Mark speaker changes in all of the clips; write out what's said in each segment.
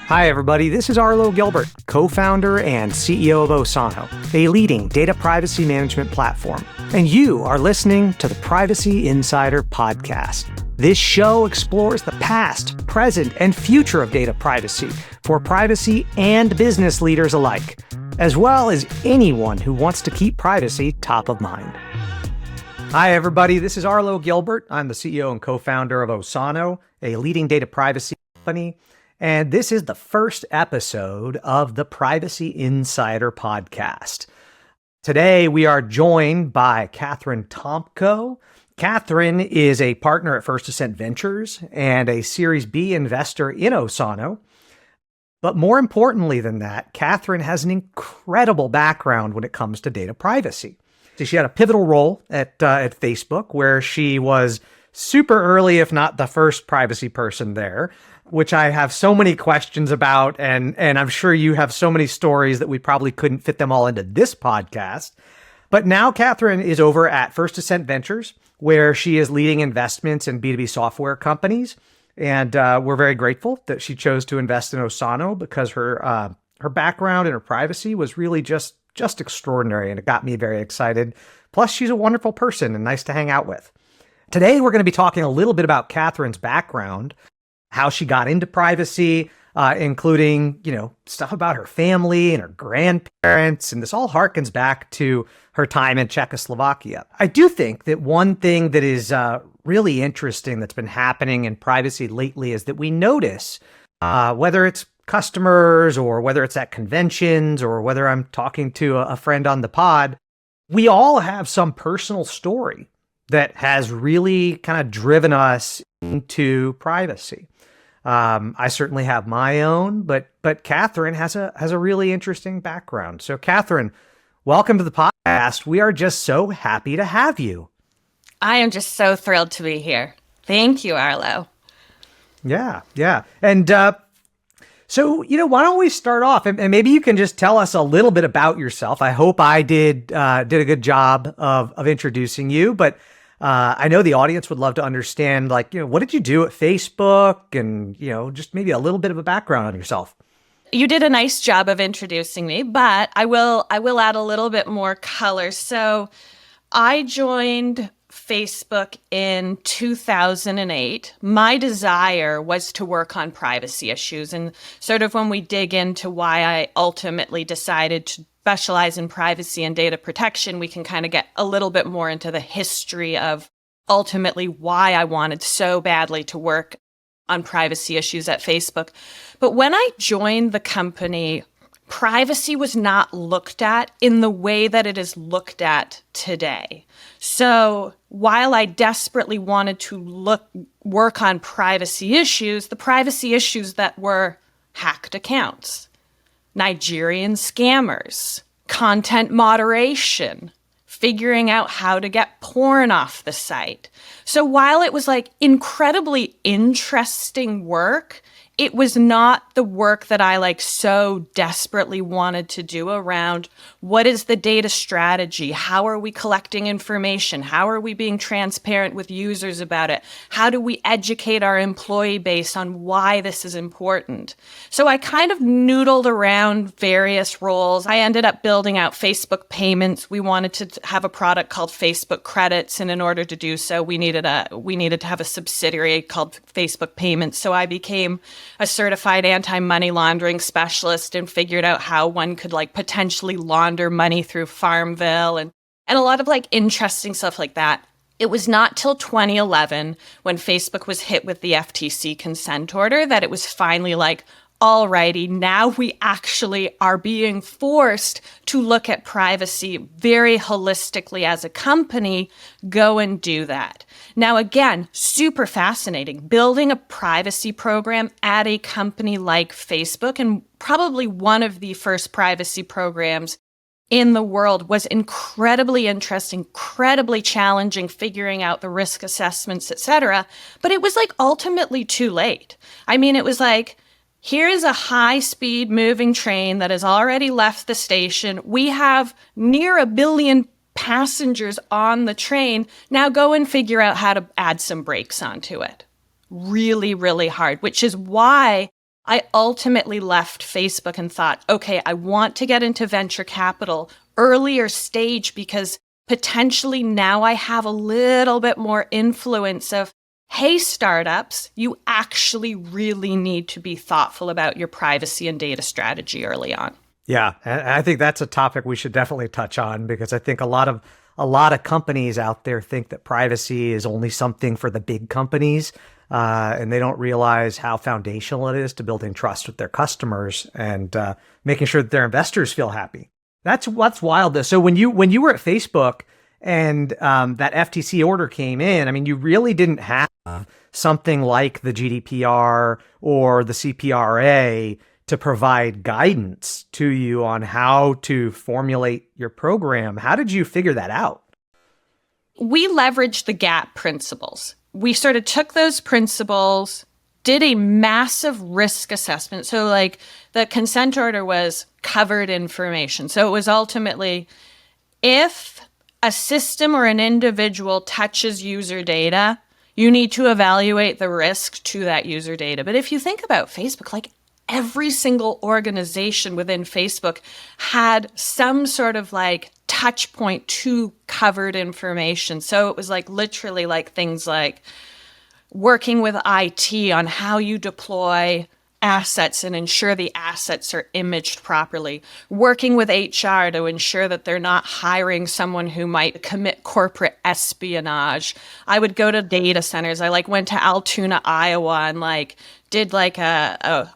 Speaker 1: Hi, everybody. This is Arlo Gilbert, co-founder and CEO of Osano, a leading data privacy management platform. And you are listening to the Privacy Insider podcast. This show explores the past, present, and future of data privacy for privacy and business leaders alike, as well as anyone who wants to keep privacy top of mind. Hi, everybody. This is Arlo Gilbert. I'm the CEO and co-founder of Osano, a leading data privacy company. And this is the first episode of the Privacy Insider podcast. Today, we are joined by Katharine Tomko. Katharine is a partner at First Ascent Ventures and a Series B investor in Osano. But more importantly than that, Katharine has an incredible background when it comes to data privacy. She had a pivotal role at Facebook, where she was super early, if not the first privacy person there, which I have so many questions about, and I'm sure you have so many stories that we probably couldn't fit them all into this podcast. But now Katharine is over at First Ascent Ventures, where she is leading investments in B2B software companies. And we're very grateful that she chose to invest in Osano because her background and her privacy was really just extraordinary, and it got me very excited. Plus, she's a wonderful person and nice to hang out with. Today, we're going to be talking a little bit about Katharine's background, how she got into privacy, including, stuff about her family and her grandparents. And this all harkens back to her time in Czechoslovakia. I do think that one thing that is really interesting that's been happening in privacy lately is that we notice, whether it's customers or whether it's at conventions or whether I'm talking to a friend on the pod, we all have some personal story that has really kind of driven us into privacy. I certainly have my own, but Katharine has a really interesting background. So Katharine, welcome to the podcast. We are just so happy to have you.
Speaker 2: I am just so thrilled to be here. Thank you, Arlo.
Speaker 1: Yeah. And so, why don't we start off and maybe you can just tell us a little bit about yourself. I hope I did a good job of introducing you, but I know the audience would love to understand, what did you do at Facebook and, just maybe a little bit of a background on yourself.
Speaker 2: You did a nice job of introducing me, but I will add a little bit more color. So I joined Facebook in 2008. My desire was to work on privacy issues. And sort of when we dig into why I ultimately decided to specialize in privacy and data protection, we can kind of get a little bit more into the history of ultimately why I wanted so badly to work on privacy issues at Facebook. But when I joined the company, privacy was not looked at in the way that it is looked at today. So while I desperately wanted to work on privacy issues, the privacy issues that were hacked accounts, Nigerian scammers, content moderation, figuring out how to get porn off the site. So while it was incredibly interesting work, it was not the work that I so desperately wanted to do around what is the data strategy? How are we collecting information? How are we being transparent with users about it? How do we educate our employee base on why this is important? So I kind of noodled around various roles. I ended up building out Facebook payments. We wanted to have a product called Facebook Credits, and in order to do so, we needed to have a subsidiary called Facebook Payments. So I became a certified anti-money laundering specialist and figured out how one could potentially launder money through Farmville and a lot of interesting stuff like that. It was not till 2011 when Facebook was hit with the FTC consent order that it was finally alrighty, now we actually are being forced to look at privacy very holistically as a company. Go and do that. Now, again, super fascinating. Building a privacy program at a company like Facebook, and probably one of the first privacy programs in the world, was incredibly interesting, incredibly challenging, figuring out the risk assessments, etc. But it was ultimately too late. I mean, it was here is a high-speed moving train that has already left the station. We have near 1 billion passengers on the train. Now go and figure out how to add some brakes onto it. Really, really hard, which is why I ultimately left Facebook and thought, okay, I want to get into venture capital earlier stage because potentially now I have a little bit more influence of, hey, startups, you actually really need to be thoughtful about your privacy and data strategy early on.
Speaker 1: Yeah, and I think that's a topic we should definitely touch on, because I think a lot of companies out there think that privacy is only something for the big companies, and they don't realize how foundational it is to building trust with their customers and making sure that their investors feel happy. That's what's wild. So when you were at Facebook and that FTC order came in, I mean, you really didn't have something like the GDPR or the CPRA to provide guidance to you on how to formulate your program. How did you figure that out?
Speaker 2: We leveraged the GAP principles. We sort of took those principles, did a massive risk assessment. So like the consent order was covered information. So it was ultimately, if a system or an individual touches user data, you need to evaluate the risk to that user data. But if you think about Facebook, like every single organization within Facebook had some sort of like touch point to covered information. So it was like literally like things like working with IT on how you deploy assets and ensure the assets are imaged properly, working with HR to ensure that they're not hiring someone who might commit corporate espionage. I would go to data centers. I like went to Altoona, Iowa, and like did like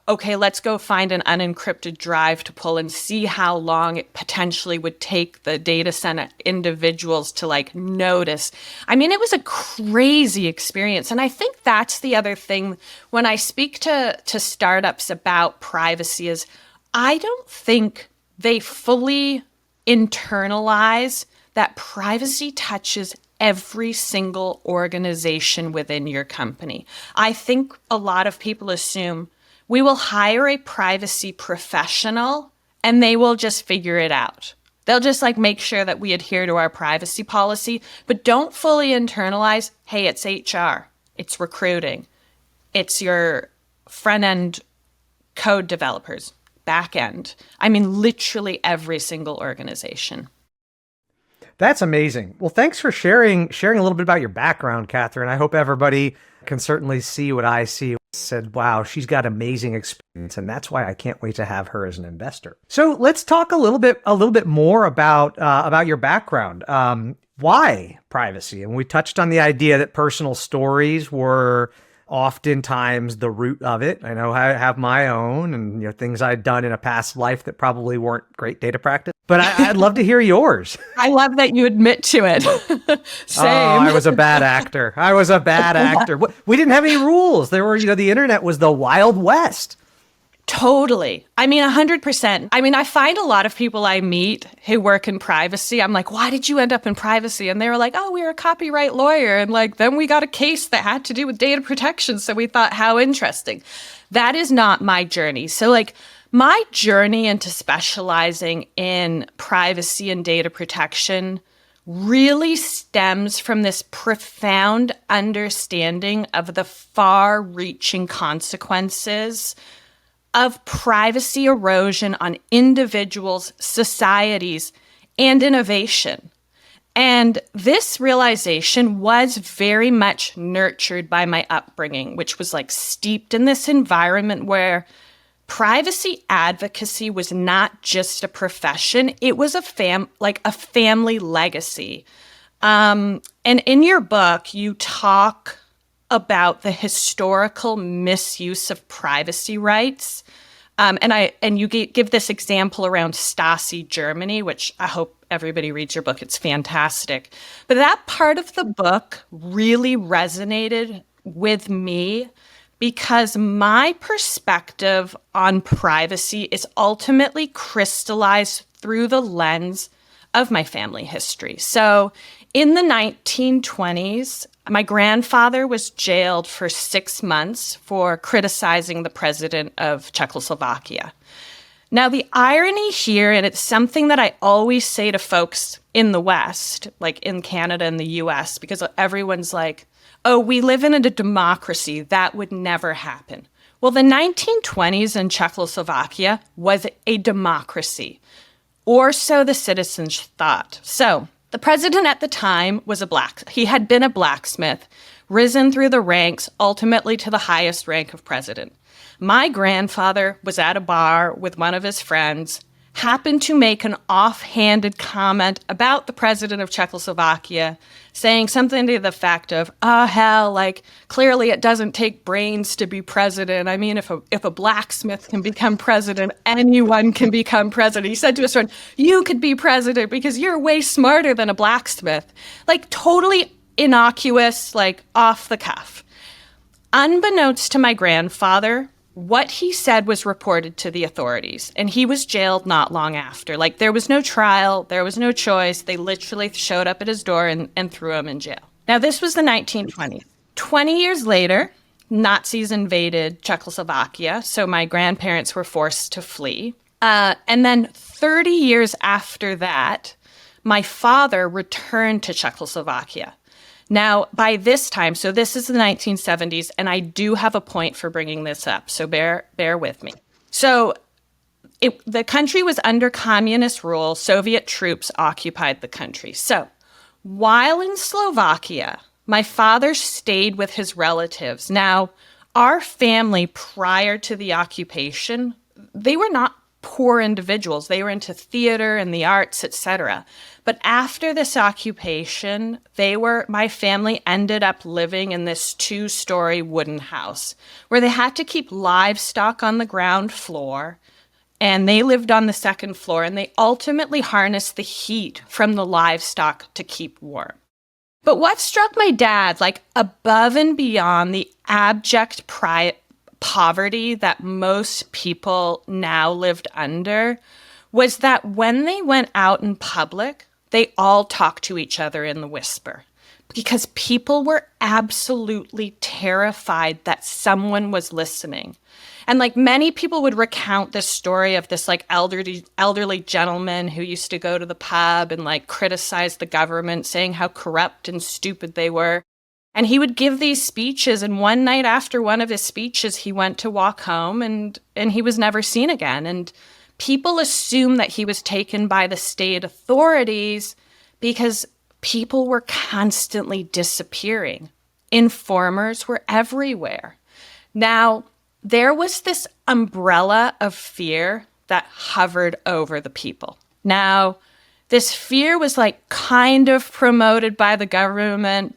Speaker 2: okay, let's go find an unencrypted drive to pull and see how long it potentially would take the data center individuals to like notice. I mean, it was a crazy experience. And I think that's the other thing when I speak to startups about privacy is I don't think they fully internalize that privacy touches every single organization within your company. I think a lot of people assume we will hire a privacy professional and they will just figure it out. They'll just like make sure that we adhere to our privacy policy, but don't fully internalize, hey, it's HR, it's recruiting, it's your front end code developers, back end. I mean, literally every single organization.
Speaker 1: That's amazing. Well, thanks for sharing a little bit about your background, Katharine. I hope everybody can certainly see what I see. Said, wow, she's got amazing experience, and that's why I can't wait to have her as an investor. So let's talk a little bit more about your background. Why privacy? And we touched on the idea that personal stories were oftentimes the root of it. I know I have my own, and things I'd done in a past life that probably weren't great data practice. But I'd love to hear yours.
Speaker 2: I love that you admit to it. Same.
Speaker 1: Oh, I was a bad actor. We didn't have any rules. There were, the internet was the Wild West.
Speaker 2: Totally. I mean, 100%. I mean, I find a lot of people I meet who work in privacy. I'm like, why did you end up in privacy? And they were like, oh, we were a copyright lawyer. And like, then we got a case that had to do with data protection. So we thought, how interesting. That is not my journey. So like, my journey into specializing in privacy and data protection really stems from this profound understanding of the far-reaching consequences of privacy erosion on individuals, societies, and innovation. And this realization was very much nurtured by my upbringing, which was like steeped in this environment where privacy advocacy was not just a profession, it was a family legacy. And in your book, you talk about the historical misuse of privacy rights. And you give this example around Stasi, Germany, which I hope everybody reads your book. It's fantastic. But that part of the book really resonated with me because my perspective on privacy is ultimately crystallized through the lens of my family history. So in the 1920s, my grandfather was jailed for 6 months for criticizing the president of Czechoslovakia. Now, the irony here, and it's something that I always say to folks in the West, like in Canada and the US, because everyone's like, oh, we live in a democracy. That would never happen. Well, the 1920s in Czechoslovakia was a democracy, or so the citizens thought. So the president at the time was he had been a blacksmith, risen through the ranks, ultimately to the highest rank of president. My grandfather was at a bar with one of his friends, happened to make an offhanded comment about the president of Czechoslovakia, saying something to the effect of, oh, hell, like, clearly it doesn't take brains to be president. I mean, if a blacksmith can become president, anyone can become president. He said to his friend, you could be president because you're way smarter than a blacksmith. Like, totally innocuous, like, off the cuff. Unbeknownst to my grandfather, what he said was reported to the authorities, and he was jailed not long after. Like, there was no trial, there was no choice. They literally showed up at his door and threw him in jail. Now, this was the 1920s. 20 years later, Nazis invaded Czechoslovakia, so my grandparents were forced to flee. And then 30 years after that, my father returned to Czechoslovakia. Now, by this time, so this is the 1970s, and I do have a point for bringing this up, so bear with me. So the country was under communist rule. Soviet troops occupied the country. So while in Slovakia, my father stayed with his relatives. Now, our family prior to the occupation, they were not poor individuals. They were into theater and the arts, etc. But after this occupation, my family ended up living in this 2-story wooden house where they had to keep livestock on the ground floor, and they lived on the second floor, and they ultimately harnessed the heat from the livestock to keep warm. But what struck my dad, like above and beyond the abject poverty that most people now lived under, was that when they went out in public, they all talked to each other in the whisper, because people were absolutely terrified that someone was listening. And like many people would recount this story of this like elderly gentleman who used to go to the pub and like criticize the government, saying how corrupt and stupid they were. And he would give these speeches, and one night after one of his speeches, he went to walk home and he was never seen again. And people assumed that he was taken by the state authorities because people were constantly disappearing. Informers were everywhere. Now, there was this umbrella of fear that hovered over the people. Now, this fear was like kind of promoted by the government,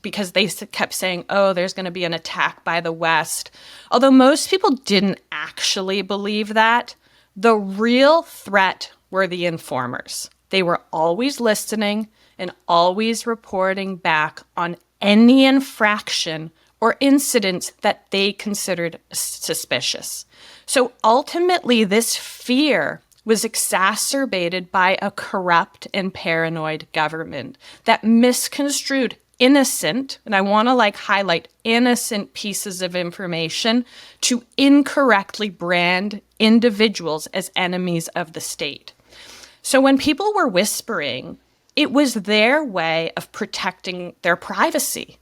Speaker 2: because they kept saying, oh, there's going to be an attack by the West. Although most people didn't actually believe that, the real threat were the informers. They were always listening and always reporting back on any infraction or incidents that they considered suspicious. So ultimately, this fear was exacerbated by a corrupt and paranoid government that misconstrued innocent, and I want to like highlight innocent pieces of information to incorrectly brand individuals as enemies of the state. So when people were whispering, it was their way of protecting their privacy.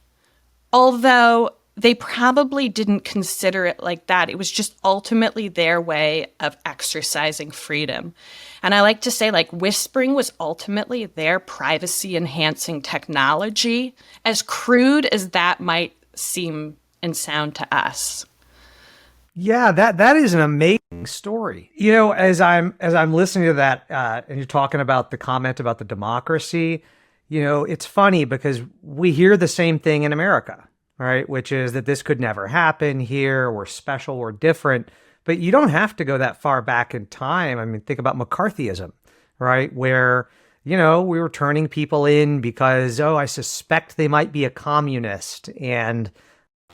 Speaker 2: Although they probably didn't consider it like that. It was just ultimately their way of exercising freedom. And I like to say, like, whispering was ultimately their privacy-enhancing technology, as crude as that might seem and sound to us.
Speaker 1: Yeah, that is an amazing story. You know, as I'm listening to that, and you're talking about the comment about the democracy, you know, it's funny because we hear the same thing in America, right? Which is that this could never happen here. We're special, we're different. But you don't have to go that far back in time. I mean, think about McCarthyism, right? Where, you know, we were turning people in because, oh, I suspect they might be a communist, and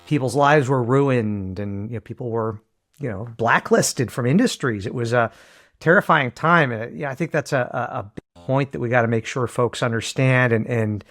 Speaker 1: people's lives were ruined, and, you know, people were, you know, blacklisted from industries. It was a terrifying time. And yeah, I think that's a big point that we got to make sure folks understand and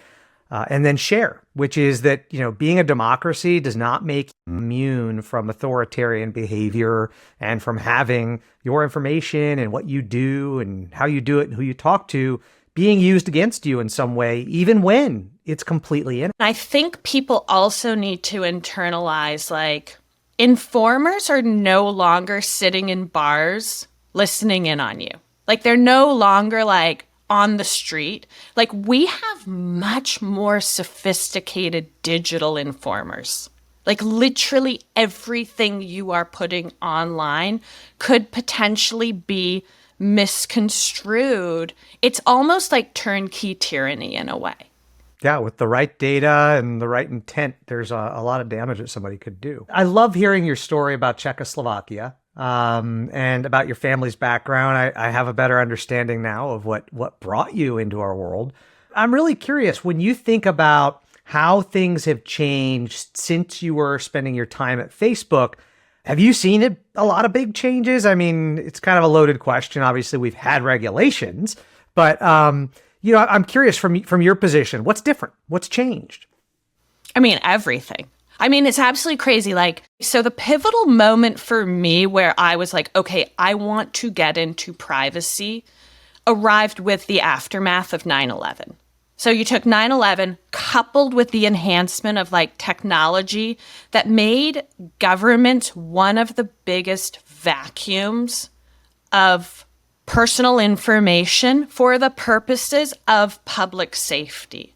Speaker 1: then share, which is that, you know, being a democracy does not make you immune from authoritarian behavior and from having your information and what you do and how you do it and who you talk to being used against you in some way, even when it's completely in.
Speaker 2: I think people also need to internalize, like, informers are no longer sitting in bars listening in on you. Like, they're no longer like on the street. Like, we have much more sophisticated digital informers. Like, literally everything you are putting online could potentially be misconstrued. It's almost like turnkey tyranny in a way.
Speaker 1: Yeah, with the right data and the right intent, there's a lot of damage that somebody could do. I love hearing your story about Czechoslovakia and about your family's background. I have a better understanding now of what brought you into our world. I'm really curious, when you think about how things have changed since you were spending your time at Facebook, have you seen a lot of big changes? I mean, it's kind of a loaded question. Obviously, we've had regulations, but I'm curious from your position, what's different? What's changed?
Speaker 2: I mean, everything. I mean, it's absolutely crazy. Like, so the pivotal moment for me where I was like, okay, I want to get into privacy arrived with the aftermath of 9/11. So you took 9/11 coupled with the enhancement of like technology that made government one of the biggest vacuums of personal information for the purposes of public safety.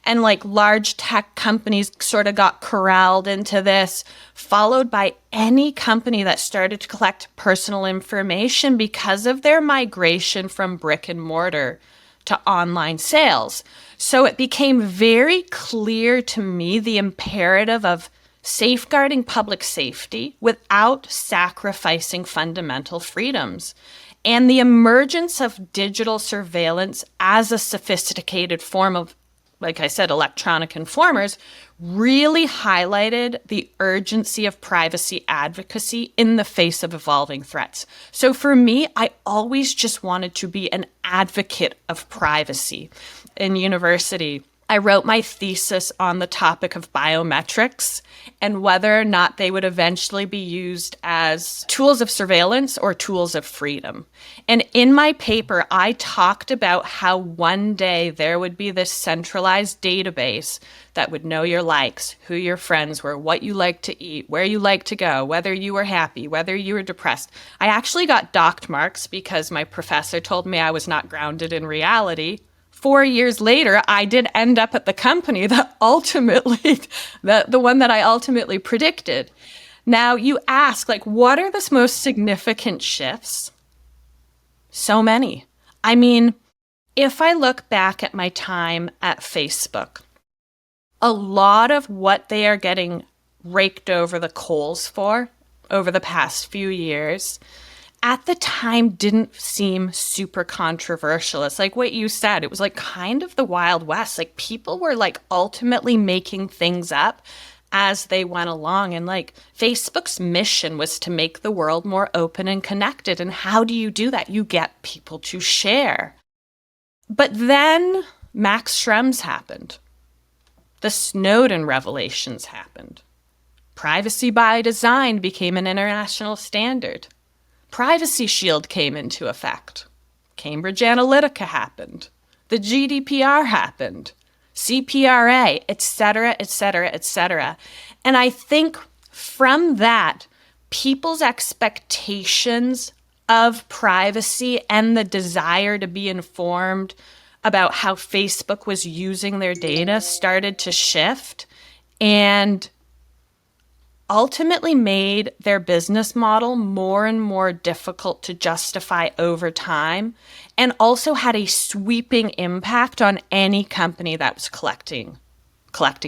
Speaker 2: And like large tech companies sort of got corralled into this, followed by any company that started to collect personal information because of their migration from brick and mortar to online sales. So it became very clear to me the imperative of safeguarding public safety without sacrificing fundamental freedoms. And the emergence of digital surveillance as a sophisticated form of, like I said, electronic informers really highlighted the urgency of privacy advocacy in the face of evolving threats. So for me, I always just wanted to be an advocate of privacy. In university, I wrote my thesis on the topic of biometrics and whether or not they would eventually be used as tools of surveillance or tools of freedom. And in my paper, I talked about how one day there would be this centralized database that would know your likes, who your friends were, what you like to eat, where you like to go, whether you were happy, whether you were depressed. I actually got docked marks because my professor told me I was not grounded in reality. 4 years later, I did end up at the company that ultimately, the one that I ultimately predicted. Now you ask, like, what are the most significant shifts? So many. I mean, if I look back at my time at Facebook, a lot of what they are getting raked over the coals for over the past few years at the time didn't seem super controversial. It's like what you said. It was like kind of the Wild West. Like people were like ultimately making things up as they went along. And like Facebook's mission was to make the world more open and connected. And how do you do that? You get people to share. But then Max Schrems happened. The Snowden revelations happened. Privacy by design became an international standard. Privacy Shield came into effect. Cambridge Analytica happened. The GDPR happened. CPRA, et cetera, et cetera, et cetera. And I think from that, people's expectations of privacy and the desire to be informed about how Facebook was using their data started to shift and ultimately made their business model more and more difficult to justify over time, and also had a sweeping impact on any company that was collecting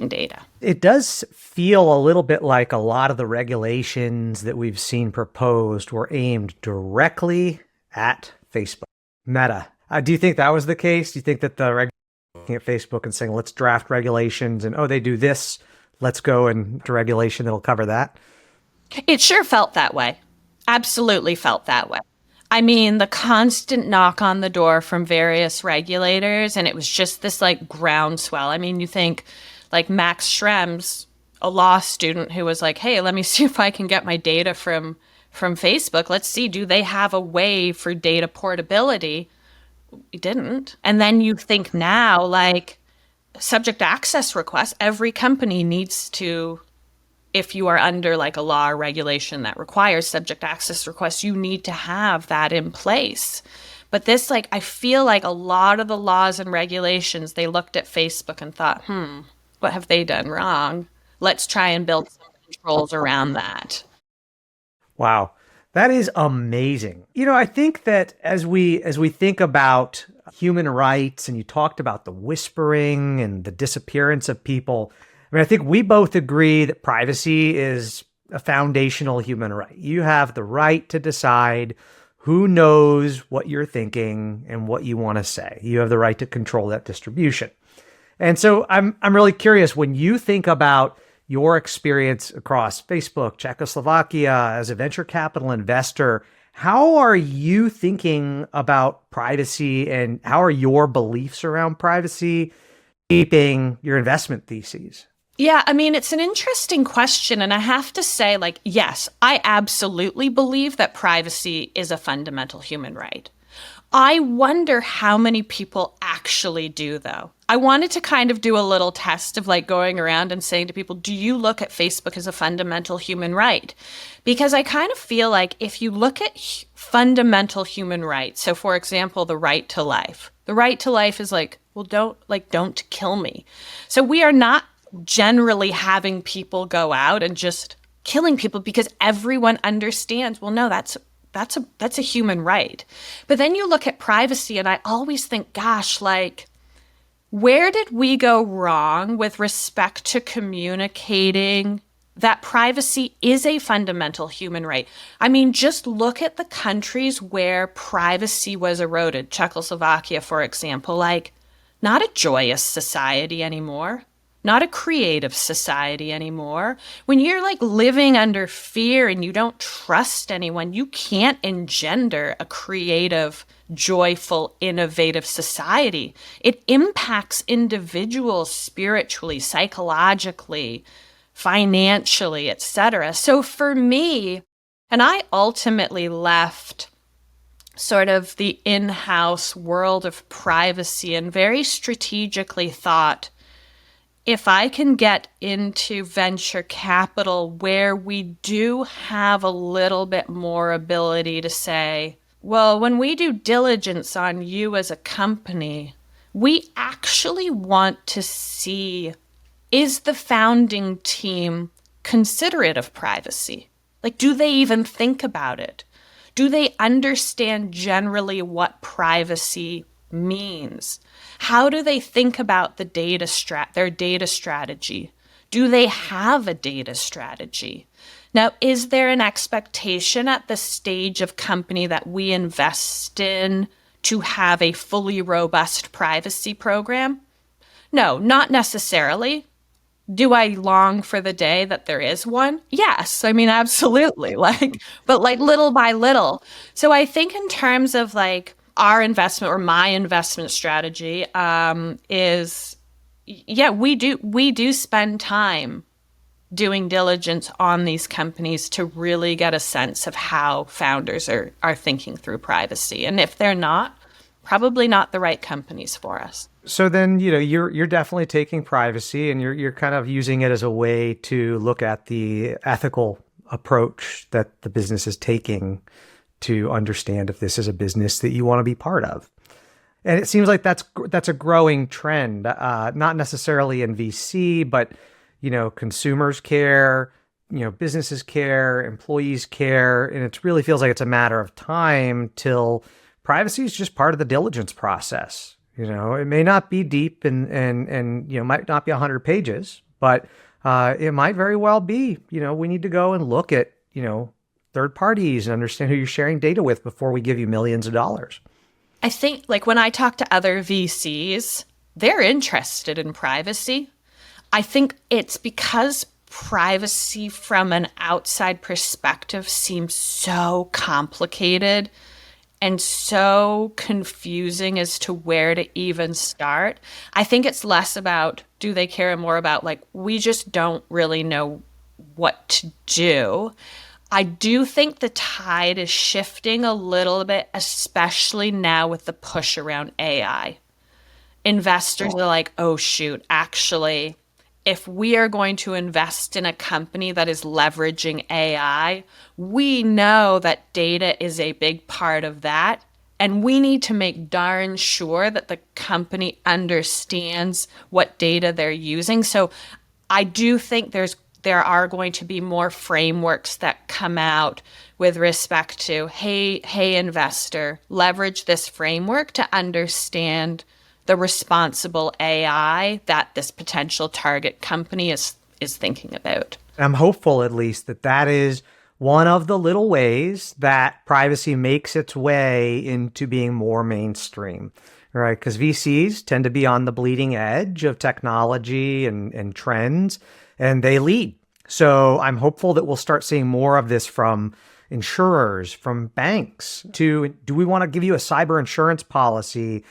Speaker 2: data.
Speaker 1: It does feel a little bit like a lot of the regulations that we've seen proposed were aimed directly at Facebook. Meta. Do you think that was the case? Do you think that the looking at Facebook and saying, let's draft regulations and, oh, they do this, let's go into regulation that'll cover that?
Speaker 2: It sure felt that way. Absolutely felt that way. I mean, the constant knock on the door from various regulators, and it was just this like groundswell. I mean, you think like Max Schrems, a law student who was like, hey, let me see if I can get my data from Facebook. Let's see, do they have a way for data portability? We didn't. And then you think now, like, subject access requests. Every company needs to, if you are under like a law or regulation that requires subject access requests, you need to have that in place. But this, like, I feel like a lot of the laws and regulations, they looked at Facebook and thought, what have they done wrong? Let's try and build some controls around that.
Speaker 1: Wow. That is amazing. I think that as we think about human rights, and you talked about the whispering and the disappearance of people, I think we both agree that privacy is a foundational human right. You have the right to decide who knows what you're thinking and what you want to say. You have the right to control that distribution. And so I'm really curious, when you think about your experience across Facebook, Czechoslovakia, as a venture capital investor, how are you thinking about privacy, and how are your beliefs around privacy shaping your investment theses?
Speaker 2: Yeah, I mean, it's an interesting question. And I have to say, like, yes, I absolutely believe that privacy is a fundamental human right. I wonder how many people actually do, though. I wanted to kind of do a little test of like going around and saying to people, do you look at Facebook as a fundamental human right? Because I kind of feel like if you look at fundamental human rights, so for example, the right to life is like, well, don't kill me. So we are not generally having people go out and just killing people, because everyone understands, well, no, that's a human right. But then you look at privacy, and I always think, gosh, like, where did we go wrong with respect to communicating that privacy is a fundamental human right? I mean, just look at the countries where privacy was eroded. Czechoslovakia, for example, like, not a joyous society anymore. Not a creative society anymore. When you're like living under fear and you don't trust anyone, you can't engender a creative, joyful, innovative society. It impacts individuals spiritually, psychologically, financially, etc. So for me, and I ultimately left sort of the in-house world of privacy and very strategically thought, if I can get into venture capital where we do have a little bit more ability to say, well, when we do diligence on you as a company, we actually want to see, is the founding team considerate of privacy? Like, do they even think about it? Do they understand generally what privacy means? How do they think about the their data strategy? Do they have a data strategy? Now, is there an expectation at the stage of company that we invest in to have a fully robust privacy program? No, not necessarily. Do I long for the day that there is one? Yes. I mean, absolutely. But little by little. So I think in terms of like our investment or my investment strategy is, yeah, we do spend time doing diligence on these companies to really get a sense of how founders are thinking through privacy. And if they're not, probably not the right companies for us.
Speaker 1: So then, you're definitely taking privacy, and you're kind of using it as a way to look at the ethical approach that the business is taking to understand if this is a business that you want to be part of. And it seems like that's a growing trend, not necessarily in VC, but consumers care, businesses care, employees care, and it really feels like it's a matter of time till privacy is just part of the diligence process. It may not be deep and might not be 100 pages, but it might very well be, we need to go and look at, third parties and understand who you're sharing data with before we give you millions of dollars.
Speaker 2: I think when I talk to other VCs, they're interested in privacy. I think it's because privacy from an outside perspective seems so complicated and so confusing as to where to even start. I think it's less about do they care and more about we just don't really know what to do. I do think the tide is shifting a little bit, especially now with the push around AI. investors are like, oh, shoot, actually, if we are going to invest in a company that is leveraging AI, we know that data is a big part of that. And we need to make darn sure that the company understands what data they're using. So I do think there are going to be more frameworks that come out with respect to, hey, investor, leverage this framework to understand the responsible AI that this potential target company is thinking about.
Speaker 1: I'm hopeful, at least, that is one of the little ways that privacy makes its way into being more mainstream, right? Because VCs tend to be on the bleeding edge of technology and trends, and they lead. So I'm hopeful that we'll start seeing more of this from insurers, from banks, to do we want to give you a cyber insurance policy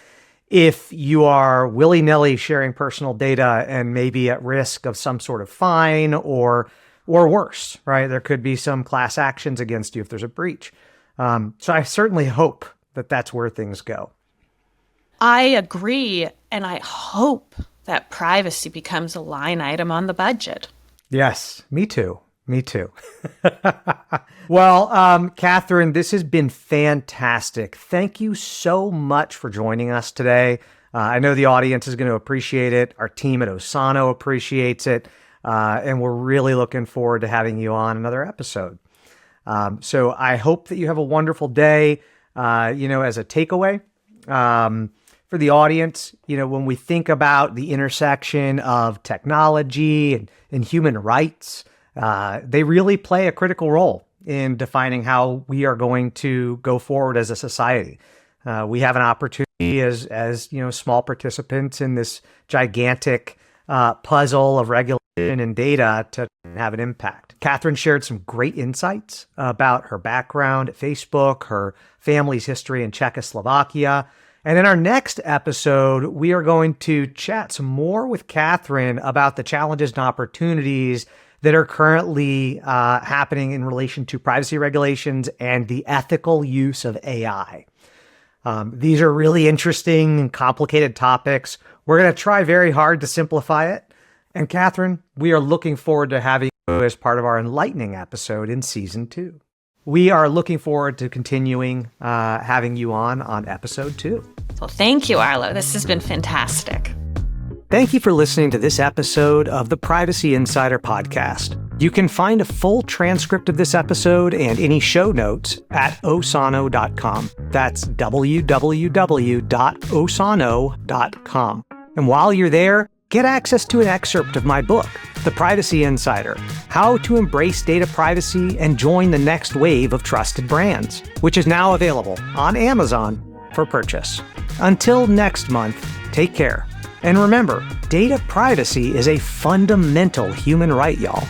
Speaker 1: if you are willy-nilly sharing personal data and maybe at risk of some sort of fine or worse, right? There could be some class actions against you if there's a breach. So I certainly hope that that's where things go.
Speaker 2: I agree, and I hope that privacy becomes a line item on the budget.
Speaker 1: Yes, me too. Me too. Well, Katharine, this has been fantastic. Thank you so much for joining us today. I know the audience is going to appreciate it. Our team at Osano appreciates it. And we're really looking forward to having you on another episode. So I hope that you have a wonderful day. As a takeaway, for the audience, when we think about the intersection of technology and human rights, they really play a critical role in defining how we are going to go forward as a society. We have an opportunity as small participants in this gigantic puzzle of regulation and data to have an impact. Katharine shared some great insights about her background at Facebook, her family's history in Czechoslovakia. And in our next episode, we are going to chat some more with Katharine about the challenges and opportunities that are currently happening in relation to privacy regulations and the ethical use of AI. These are really interesting and complicated topics. We're going to try very hard to simplify it. And Katharine, we are looking forward to having you as part of our enlightening episode in season 2. We are looking forward to continuing having you on episode 2.
Speaker 2: Well, thank you, Arlo. This has been fantastic.
Speaker 1: Thank you for listening to this episode of the Privacy Insider Podcast. You can find a full transcript of this episode and any show notes at osano.com. That's www.osano.com. And while you're there, get access to an excerpt of my book, The Privacy Insider: How to Embrace Data Privacy and Join the Next Wave of Trusted Brands, which is now available on Amazon for purchase. Until next month, take care. And remember, data privacy is a fundamental human right, y'all.